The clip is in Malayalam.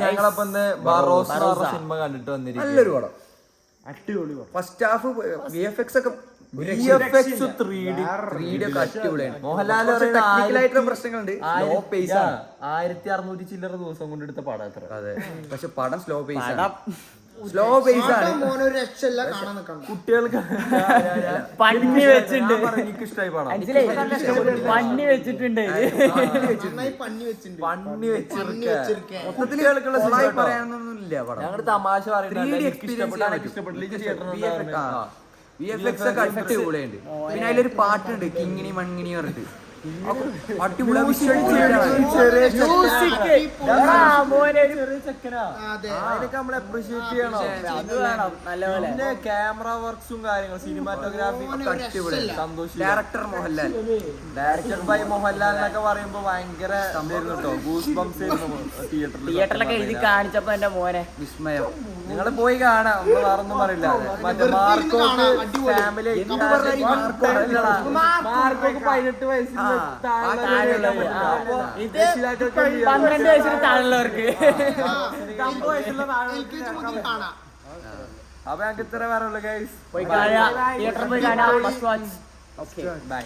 ഞങ്ങളപ്പോ സിനിമ കണ്ടിട്ട് വന്നിരിക്കും. നല്ലൊരു പടം, അടിപൊളി. ഫസ്റ്റ് ഹാഫ് VFX ഒക്കെ മോഹൻലാൽ ടെക്നിക്കലായിട്ടുള്ള പ്രശ്നങ്ങളുണ്ട്. 1600 ചില്ലറ ദിവസം കൊണ്ട് എടുത്ത പടം അത്ര. അതെ, പക്ഷെ പടം സ്ലോ പേസ് ആണ്. കുട്ടികൾക്ക് പന്നി വെച്ചിട്ടുണ്ട്. എനിക്ക് ഇഷ്ടമായി പടം. പന്നി വെച്ചിട്ടുണ്ട്. പന്നി വെച്ചിരിക്ക മൊത്തത്തിൽ പറയാനൊന്നുമില്ല പടം. ഞങ്ങള് തമാശ പറയുന്നത് VFX ഒക്കെ അടിപൊളിയുണ്ട്. പിന്നെ അതിലൊരു പാട്ടുണ്ട്, കിങ്ങിണി മണ്ണിനി പറഞ്ഞിട്ട്. അടിപൊളി പിന്നെ ക്യാമറ വർക്ക്സും കാര്യങ്ങളും cinematography director Mohanlal, director by Mohanlal എന്നൊക്കെ പറയുമ്പോ ഭയങ്കര ഗൂസ് ബംസ് തിയേറ്ററിലൊക്കെ എഴുതി കാണിച്ചപ്പോ എന്റെ മോനെ വിസ്മയം. നിങ്ങൾ പോയി കാണാം, നമ്മള് വേറൊന്നും പറയില്ല. മറ്റേ മാർക്കോക്ക് ഫാമിലി 18 വയസ്സിൽ 12 വയസ്സിന് താഴെയുള്ളവർക്ക്. അപ്പൊ ഞങ്ങൾക്ക് ഇത്ര വേറെ ഉള്ളു ഗൈസ്. പോയി കാണാ, തിയേറ്ററിൽ പോയി കാണാ. ബൈ.